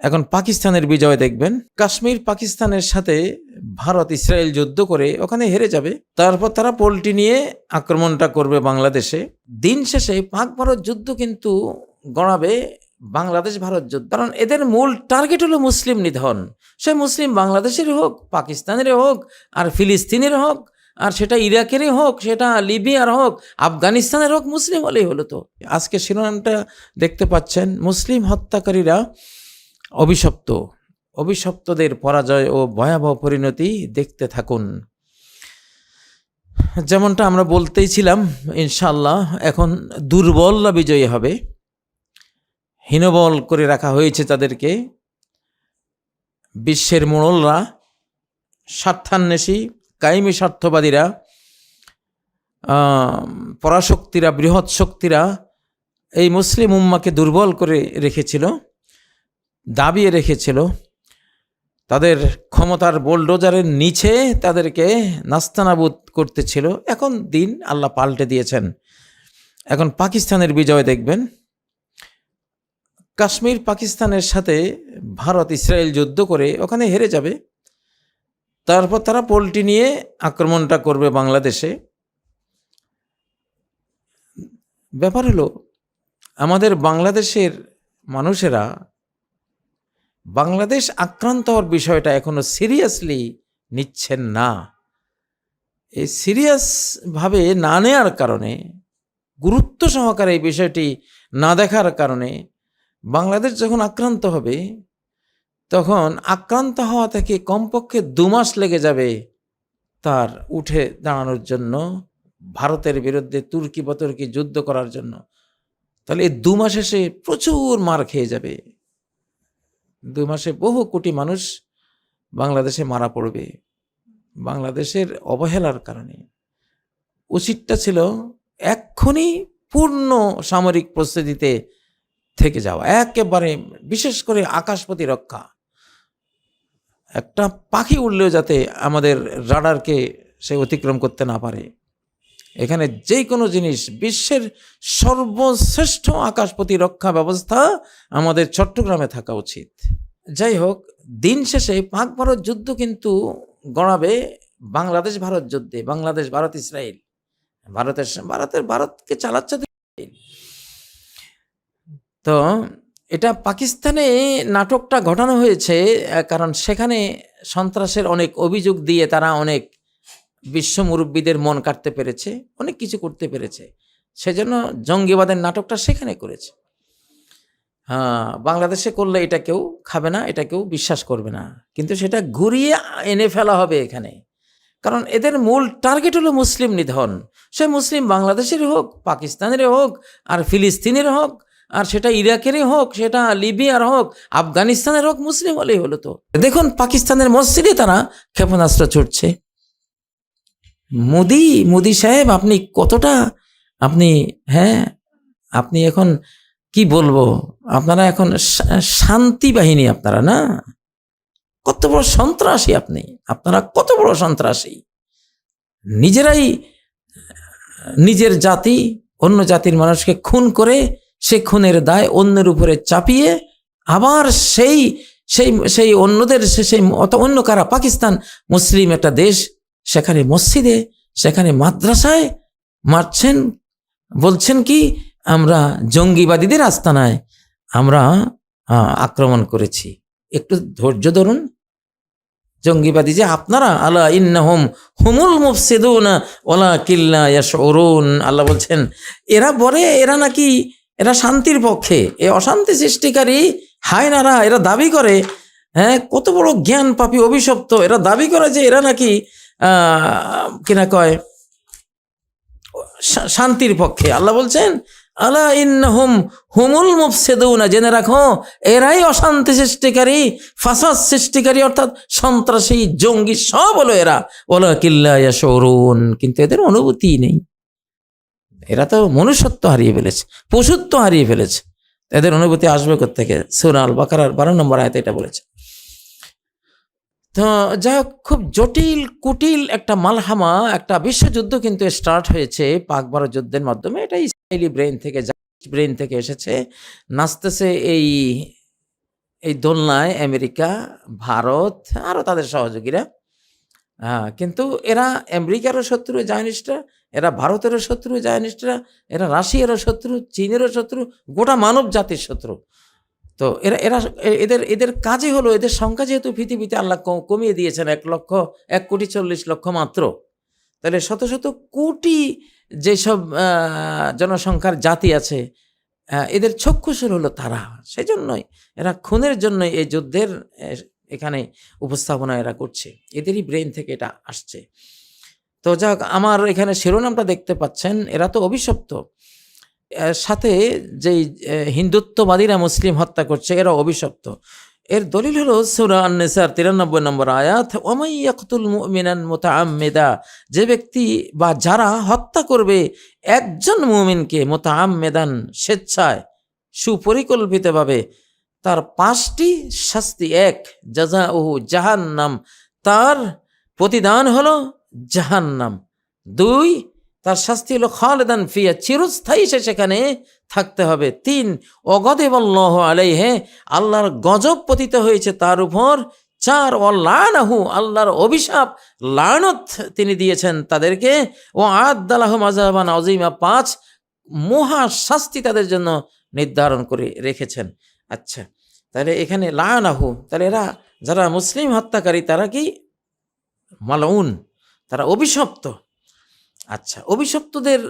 এখন পাকিস্তানের বিজয় দেখবেন। কাশ্মীর পাকিস্তানের সাথে ভারত ইসরায়েল যুদ্ধ করে ওখানে হেরে যাবে, তারপর তারা পোল্টি নিয়ে আক্রমণটা করবে বাংলাদেশে। দিন শেষে পাক ভারত যুদ্ধ কিন্তু গড়াবে বাংলাদেশ ভারত যুদ্ধ, কারণ এদের মূল টার্গেট হলো মুসলিম নিধন। সে মুসলিম বাংলাদেশের হোক, পাকিস্তানের হোক, আর ফিলিস্তিনের হোক, আর সেটা ইরাকেরই হোক, সেটা লিবিয়ার হোক, আফগানিস্তানের হোক, মুসলিম হলেই হলো। তো আজকে শিরোনামটা দেখতে পাচ্ছেন, মুসলিম হত্যাকারীরা অভিশপ্ত, অভিশপ্তদের পরাজয় ও ভয়াবহ পরিণতি দেখতে থাকুন। যেমনটা আমরা বলতেই ছিলাম, ইনশাআল্লাহ এখন দুর্বলরা বিজয়ী হবে। হীনবল করে রাখা হয়েছে তাদেরকে। বিশ্বের মোড়লরা, স্বার্থান্বেষী, কায়েমি স্বার্থবাদীরা, পরাশক্তিরা, বৃহৎ শক্তিরা এই মুসলিম উম্মাকে দুর্বল করে রেখেছিল, দাবিয়ে রেখেছিল। তাদের ক্ষমতার বোলডোজারের নিচে তাদেরকে নাস্তানাবুদ করতেছিল। এখন দিন আল্লাহ পাল্টে দিয়েছেন। এখন পাকিস্তানের বিজয় দেখবেন। কাশ্মীর পাকিস্তানের সাথে ভারত ইসরায়েল যুদ্ধ করে ওখানে হেরে যাবে, তারপর তারা পোল্টি নিয়ে আক্রমণটা করবে বাংলাদেশে। ব্যাপার হলো, আমাদের বাংলাদেশের মানুষেরা বাংলাদেশ আক্রান্ত হওয়ার বিষয়টা এখনো সিরিয়াসলি নিচ্ছেন না। এই সিরিয়াসভাবে না নেওয়ার কারণে, গুরুত্ব সহকারে এই বিষয়টি না দেখার কারণে, বাংলাদেশ যখন আক্রান্ত হবে তখন আক্রান্ত হওয়া থেকে কমপক্ষে 2 মাস লেগে যাবে তার উঠে দাঁড়ানোর জন্য, ভারতের বিরুদ্ধে তুর্কি বতর্কি যুদ্ধ করার জন্য। তাহলে এই 2 মাসে সে প্রচুর মার খেয়ে যাবে। 2 মাসে বহু কোটি মানুষ বাংলাদেশে মারা পড়বে বাংলাদেশের অবহেলার কারণে। উচিতটা ছিল এক্ষুনি পূর্ণ সামরিক প্রস্তুতিতে থেকে যাওয়া, একেবারে বিশেষ করে আকাশ প্রতিরক্ষা। একটা পাখি উড়লেও যাতে আমাদের রাডারকে সে অতিক্রম করতে না পারে। এখানে যে কোনো জিনিস, বিশ্বের সর্বশ্রেষ্ঠ আকাশ প্রতিরক্ষা ব্যবস্থা আমাদের চট্টগ্রামে থাকা উচিত। যাই হোক, দিন শেষে পাক ভারত যুদ্ধ কিন্তু গড়াবে বাংলাদেশ ভারত যুদ্ধে। বাংলাদেশ ভারত ইসরায়েল, ভারতকে চালাচ্ছে তো। এটা পাকিস্তানে নাটকটা ঘটানো হয়েছে, কারণ সেখানে সন্ত্রাসের অনেক অভিযোগ দিয়ে তারা অনেক বিশ্ব মুরব্বীদের মন কাটতে পেরেছে, অনেক কিছু করতে পেরেছে। সেজন্য জঙ্গিবাদের নাটকটা সেখানে করেছে। হ্যাঁ, বাংলাদেশে করলে এটা কেউ খাবে না, এটা কেউ বিশ্বাস করবে না, কিন্তু সেটা ঘুরিয়ে এনে ফেলা হবে এখানে। কারণ এদের মূল টার্গেট হলো মুসলিম নিধন। সে মুসলিম বাংলাদেশের হোক, পাকিস্তানের হোক, আর ফিলিস্তিনের হোক, আর সেটা ইরাকেরই হোক, সেটা লিবিয়ার হোক, আফগানিস্তানের হোক, মুসলিম হলেই হলো। তো দেখুন, পাকিস্তানের মসজিদে তারা ক্ষেপণাস্ত্র ছুটছে। মোদি সাহেব, আপনি কতটা, আপনি এখন কি বলবো, আপনারা এখন শান্তি বাহিনী, আপনারা না, কত বড় সন্ত্রাসী আপনারা কত বড় সন্ত্রাসী। নিজেরাই নিজের জাতি অন্য জাতির মানুষকে খুন করে সে খুনের দায় অন্যের উপরে চাপিয়ে আবার সেই অন্যদের সেই অন্য কারা, পাকিস্তান মুসলিম একটা দেশ, সেখানে মসজিদে, সেখানে মাদ্রাসায় মারছেন। বলছেন কি, আমরা জঙ্গিবাদীদের আস্তানায় আমরা আক্রমণ করেছি। একটু ধৈর্য ধরুন। জঙ্গিবাদী যে আপনারা, আলা ইন্নাহুম হুমুল মুফসিদুনা ওয়ালাকিন্না ইয়াশউরুন, আল্লাহ বলছেন এরা শান্তির পক্ষে, এ অশান্তি সৃষ্টিকারী হায়নারা, এরা দাবি করে, কত বড় জ্ঞান পাপী অভিশপ্ত, এরা দাবি করে যে এরা নাকি কিনা কয় শান্তির পক্ষে। আল্লাহ বলছেন আলা ইন্নাহুম হুমুল মুফসিদুনা, জেনে রাখো এরাই অশান্তি সৃষ্টিকারী, ফাসাদ সৃষ্টিকারী, অর্থাৎ সন্ত্রাসী, জঙ্গি, সব হলো এরা। ওয়ালাকিন্না ইয়াশউরুন, কিন্তু এদের অনুভূতি নেই। এরা তো মনুষ্যত্ব হারিয়ে ফেলেছে, পশুত্ব হারিয়ে ফেলেছে। এদের অনুভূতি আসবে কোত্থেকে? সূরা আল বাকারার 12 নম্বর আয়াতে এটা বলেছে। তো যাই হোক, খুব জটিল কুটিল একটা মালহামা, একটা বিশ্বযুদ্ধ কিন্তু স্টার্ট হয়েছে পাক ভারত যুদ্ধের মাধ্যমে। এটা ইসরায়েলি ব্রেন থেকে এসেছে, নাচতেছে এই দোলনায় আমেরিকা, ভারত, আরও তাদের সহযোগীরা। কিন্তু এরা আমেরিকারও শত্রু জায়নিস্টরা, এরা ভারতেরও শত্রু জায়নিস্টরা, এরা রাশিয়ারও শত্রু, চীনেরও শত্রু, গোটা মানব জাতির শত্রু। তো এরা এরা এদের এদের কাজই হলো, এদের সংখ্যা যেহেতু পৃথিবীতে আল্লাহ কমিয়ে দিয়েছেন 1,40,00,000 মাত্র, তাহলে শত শত কোটি যেসব জনসংখ্যার জাতি আছে, এদের চক্ষুসুর হলো তারা। সেই জন্যই এরা খুনের জন্য এই যুদ্ধের এখানে উপস্থাপনা এরা করছে, এদেরই ব্রেন থেকে এটা আসছে। তো যাক, আমার এখানে শিরোনামটা দেখতে পাচ্ছেন, এরা তো অভিশপ্ত, সাথে যেই হিন্দুত্ববাদীরা মুসলিম হত্যা করছে এরা অভিশপ্ত। এর দলিল হলো সূরা আন-নিসার 93 নম্বর আয়াত, ওয়ামাই ইয়াকতুল মুমিনান মুতাআম্মিদা, যে ব্যক্তি বা যারা হত্যা করবে একজন মুমিনকে মুতাআম্মিদান, স্বেচ্ছায় সুপরিকল্পিতভাবে, তার 5টি শাস্তি। 1, জাযাউহু জাহান্নাম, তার প্রতিদান হলো জাহান্নাম। 2, তার শাস্তি হলো খালিদান ফিয়া, চিরস্থায়ী সে সেখানে থাকতে হবে। 3, ওয়াগাদিবাল্লাহু আলাইহি, আল্লাহর গজব পতিত হয়েছে তার উপর। 4, ওয়ালানাহু, আল্লাহর অভিশাপ, লানত তিনি দিয়েছেন তাদেরকে। ও আ'আদ্দালাহুম আযাবান আযীমা, 5, মহা শাস্তি তাদের জন্য নির্ধারণ করে রেখেছেন। আচ্ছা, তাহলে এখানে লানাহু, তাহলে এরা যারা মুসলিম হত্যাকারী তারা কি মালউন, তারা অভিশপ্ত। আচ্ছা, অভিশপ্তদের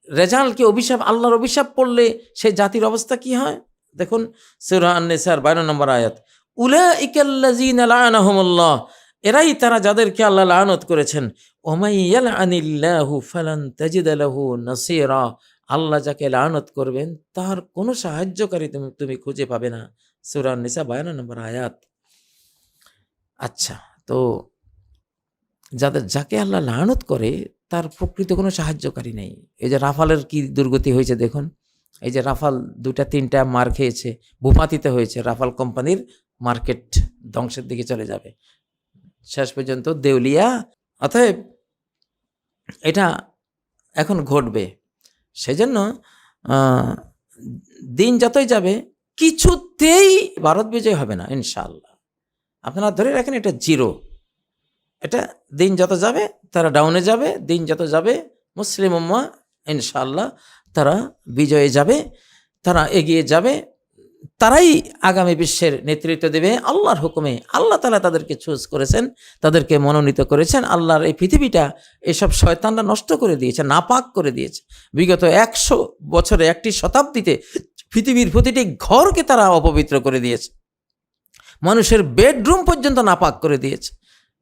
রেজাল্ট কি? অভিশাপ, আল্লাহর অভিশাপ পড়লে সেই জাতির অবস্থা কি হয়? দেখুন সূরা আন-নিসার 52 নম্বর আয়াত, উলাইকাল্লাযীনা লা'নাহুমুল্লাহ, এরাই তারা যাদেরকে আল্লাহ লানত করেছেন। ওমাই ইয়ালআনিল্লাহু ফালান তাজিদা লাহু নাসীরা, আল্লাহ যাকে লানত করবেন তার কোনো সাহায্যকারী তুমি খুঁজে পাবে না। সূরা আন-নিসা 52 নম্বর আয়াত। আচ্ছা, তো যাকে আল্লাহ লানত করে তার প্রকৃত কোনো সাহায্যকারী নেই। এই যে রাফালের কি দুর্গতি হয়েছে দেখুন, এই যে রাফাল 2-3টা মার খেয়েছে, ভূপাতিত হয়েছে, রাফাল কোম্পানির মার্কেট ধ্বংসের দিকে চলে যাবে, শেষ পর্যন্ত দেউলিয়া। অতএব এটা এখন ঘটবে। সেজন্য দিন যতই যাবে কিছুতেই ভারত বিজয় হবে না ইনশাআল্লাহ। আপনারা ধরে রাখেন এটা জিরো। এটা দিন যত যাবে তারা ডাউনে যাবে, দিন যত যাবে মুসলিম উম্মাহ ইনশাআল্লাহ তারা বিজয়ে যাবে, তারা এগিয়ে যাবে, তারাই আগামী বিশ্বের নেতৃত্ব দেবে আল্লাহর হুকুমে। আল্লাহ তাআলা তাদেরকে চুজ করেছেন, তাদেরকে মনোনীত করেছেন। আল্লাহর এই পৃথিবীটা এসব শয়তানরা নষ্ট করে দিয়েছে, নাপাক করে দিয়েছে। বিগত 100 বছরে, একটি শতাব্দীতে পৃথিবীর প্রতিটি ঘরকে তারা অপবিত্র করে দিয়েছে, মানুষের বেডরুম পর্যন্ত নাপাক করে দিয়েছে।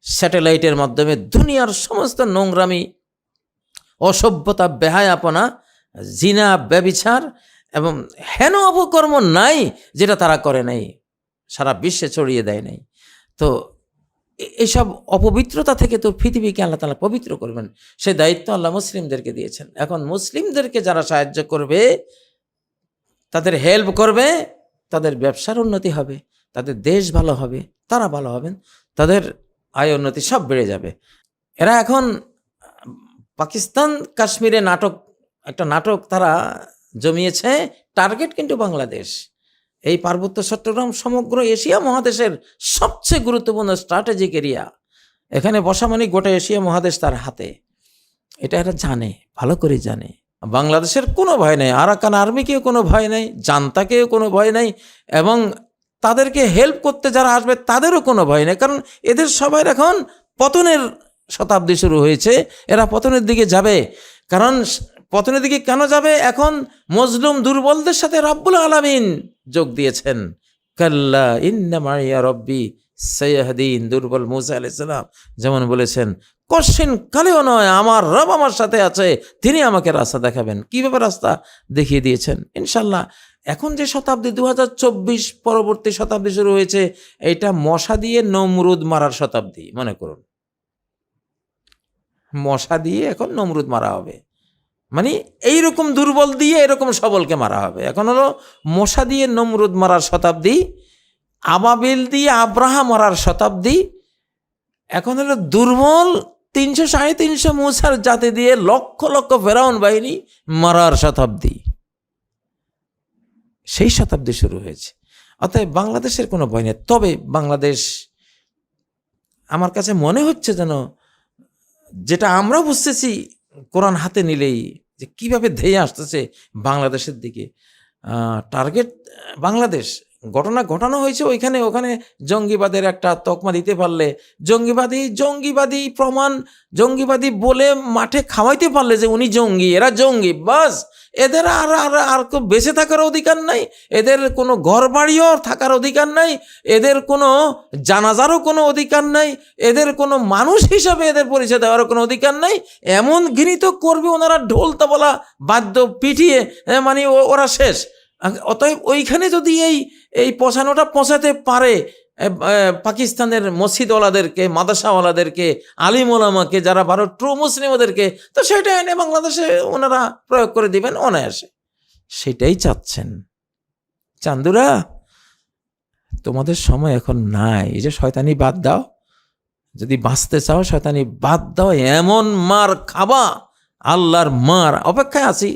স্যাটেলাইটের মাধ্যমে দুনিয়ার সমস্ত নোংরামি, অসভ্যতা, বেহায়াপনা, জিনা, ব্যভিচার এবং হেন অপকর্ম নাই যেটা তারা করে নাই, সারা বিশ্বে ছড়িয়ে দেয় নাই। তো এইসব অপবিত্রতা থেকে তো পৃথিবীকে আল্লাহ তাআলা পবিত্র করবেন, সেই দায়িত্ব আল্লাহ মুসলিমদেরকে দিয়েছেন। এখন মুসলিমদেরকে যারা সাহায্য করবে, তাদের হেল্প করবে, তাদের ব্যবসার উন্নতি হবে, তাদের দেশ ভালো হবে, তারা ভালো হবেন, তাদের আয় উন্নতি সব বেড়ে যাবে। এরা এখন পাকিস্তান কাশ্মীরে একটা নাটক তারা জমিয়েছে, টার্গেট কিন্তু বাংলাদেশ। এই পার্বত্য চট্টগ্রাম সমগ্র এশিয়া মহাদেশের সবচেয়ে গুরুত্বপূর্ণ স্ট্র্যাটেজিক এরিয়া। এখানে বসা মানে গোটা এশিয়া মহাদেশ তার হাতে, এটা এরা জানে, ভালো করে জানে। বাংলাদেশের কোনো ভয় নেই, আরাকান আর্মিকেও কোনো ভয় নেই, জান্তাকেও কোনো ভয় নেই, এবং তাদেরকে হেল্প করতে যারা আসবে তাদেরও কোনো ভয় নেই। কারণ এদের সবাই এখন পতনের শতাব্দী শুরু হয়েছে, এরা পতনের দিকে যাবে। কারণ পতনের দিকে কেন যাবে? এখন মজলুম দুর্বলদের সাথে রব্বুল আলামিন যোগ দিয়েছেন। কাল্লা ইন্না মাইয়া রব্বি সায়াহদিন, দুর্বল মুসা আলাইহিস সালাম যেমন বলেছেন, কশিন কালেও নয়, আমার রব আমার সাথে আছে, তিনি আমাকে রাস্তা দেখাবেন। কিভাবে রাস্তা দেখিয়ে দিয়েছেন ইনশাল্লাহ। এখন যে শতাব্দী 2024 পরবর্তী শতাব্দী শুরু হয়েছে, এটা মশা দিয়ে নমরুদ মারার শতাব্দী মনে করুন। মশা দিয়ে এখন নমরুদ মারা হবে, মানে এইরকম দুর্বল দিয়ে এরকম সবলকে মারা হবে। এখন হলো মশা দিয়ে নমরুদ মারার শতাব্দী, আবাবিল দিয়ে আব্রাহা মারার শতাব্দী। এখন হলো দুর্বল 300-350 মুসার জাতি দিয়ে লক্ষ লক্ষ ফেরাউন বাহিনী মারার শতাব্দী। সেই শতাব্দী শুরু হয়েছে। অতএব বাংলাদেশের কোনো ভয় নেই। তবে বাংলাদেশ আমার কাছে মনে হচ্ছে যেন, যেটা আমরা বুঝতেছি কোরআন হাতে নিলেই, যে কিভাবে ধেয়ে আসতেছে বাংলাদেশের দিকে, টার্গেট বাংলাদেশ। ঘটনা ঘটানো হয়েছে ওইখানে, ওখানে জঙ্গিবাদের একটা তকমা দিতে পারলে, জঙ্গিবাদী প্রমাণ, জঙ্গিবাদী বলে মাঠে খাওয়াইতে পারলে যে উনি জঙ্গি, এরা জঙ্গি, বাস এদের আর আর আর বেঁচে থাকার অধিকার নাই, এদের কোনো ঘর বাড়িও থাকার অধিকার নাই, এদের কোনো জানাজারও কোনো অধিকার নাই, এদের কোনো মানুষ হিসাবে এদের পরিচয় দেওয়ারও কোনো অধিকার নাই। এমন ঘৃণিত করবে ওনারা, ঢোল তবলা বাদ্য পিটিয়ে, মানে ওরা শেষ। অতএব ওইখানে যদি এই পৌঁছানোটা পৌঁছাতে পারে, পাকিস্তানের মসজিদওয়ালাদেরকে, মাদ্রাসাওয়ালাদেরকে, আলিম ওলামাকে, যারা ভারত ট্রু মুসলিম ওদেরকে, তো সেটা এনে বাংলাদেশে ওনারা প্রয়োগ করে দিবেন অনায়াসে। সেটাই চাচ্ছেন। চান্দুরা, তোমাদের সময় এখন নাই। এই যে শয়তানি বাদ দাও, যদি বাঁচতে চাও শয়তানি বাদ দাও, এমন মার খাবা, আল্লাহর মার অপেক্ষায় আছি।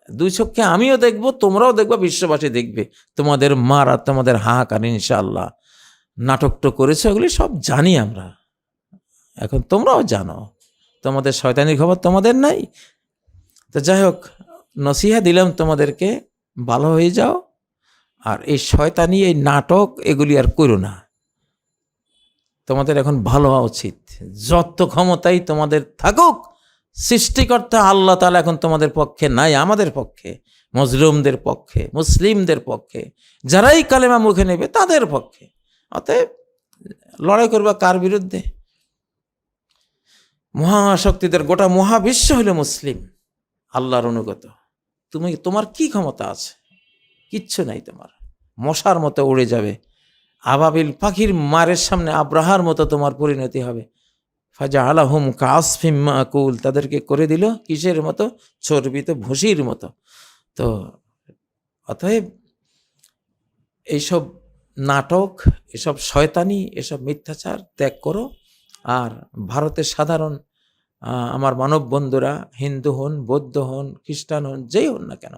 দুই চোখে আমিও দেখব, তোমরাও দেখবা, বিশ্ববাসী দেখবে তোমাদের মার আর তোমাদের হাহাকার। ইনশাআল্লাহ নাটক তো করেছে, ওগুলি সব জানি আমরা, এখন তোমরাও জানো। তোমাদের শয়তানির খবর তোমাদের নাই। তো যাই হোক, নসিহা দিলাম তোমাদেরকে, ভালো হয়ে যাও। আর এই শয়তানি, এই নাটক, এগুলি আর করো না। তোমাদের এখন ভালো হওয়া উচিত। যত ক্ষমতাই তোমাদের থাকুক, সৃষ্টিকর্তা আল্লাহ তাআলা এখন তোমাদের পক্ষে নাই, আমাদের পক্ষে, মজলুমদের পক্ষে, মুসলিমদের পক্ষে, যারাই কালেমা মুখে নেবে তাদের পক্ষে। অতএব লড়াই করবা কার বিরুদ্ধে? মহাশক্তিদের গোটা মহাবিশ্ব হলো মুসলিম, আল্লাহর অনুগত। তোমার কি ক্ষমতা আছে? কিচ্ছু নাই তোমার। মশার মতো উড়ে যাবে, আবাবিল পাখির মারের সামনে আব্রাহার মতো তোমার পরিণতি হবে। ফাজআলাহুম কাআসফিম মাকুল, তাদেরকে করে দিল কিসের মতো? চর্বিত ভুসির মতো। তো অতএব এইসব নাটক, এসব শয়তানি, এসব মিথ্যাচার ত্যাগ করো। আর ভারতের সাধারণ আমার মানব বন্ধুরা, হিন্দু হন, বৌদ্ধ হন, খ্রিস্টান হন, যেই হন না কেন,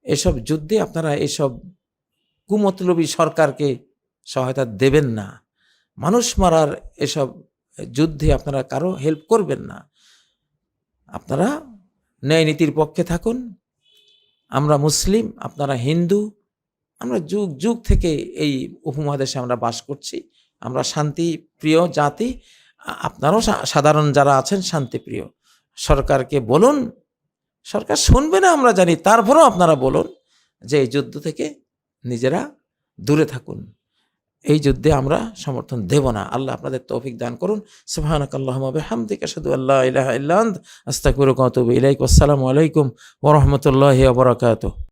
এসব যুদ্ধে আপনারা এসব কুমতলবী সরকারকে সহায়তা দেবেন না। মানুষ মারার এসব যুদ্ধে আপনারা কারো হেল্প করবেন না। আপনারা ন্যায় নীতির পক্ষে থাকুন। আমরা মুসলিম, আপনারা হিন্দু, আমরা যুগ যুগ থেকে এই উপমহাদেশে আমরা বাস করছি। আমরা শান্তি প্রিয় জাতি। আপনারাও সাধারণ যারা আছেন শান্তিপ্রিয়। সরকারকে বলুন, সরকার শুনবে না আমরা জানি, তারপরেও আপনারা বলুন যে এই যুদ্ধ থেকে নিজেরা দূরে থাকুন। এই যুদ্ধে আমরা সমর্থন দেব না। আল্লাহ আপনাদের তৌফিক দান করুন। সুবহানাকাল্লাহুম্মা ওয়া বিহামদিকা আশহাদু আল্লা ইলাহা ইল্লা আনতা আস্তাগফিরুকা ওয়া আতুবু ইলাইক। আসসালামু আলাইকুম ওয়া রাহমাতুল্লাহি ওয়া বারাকাতুহু।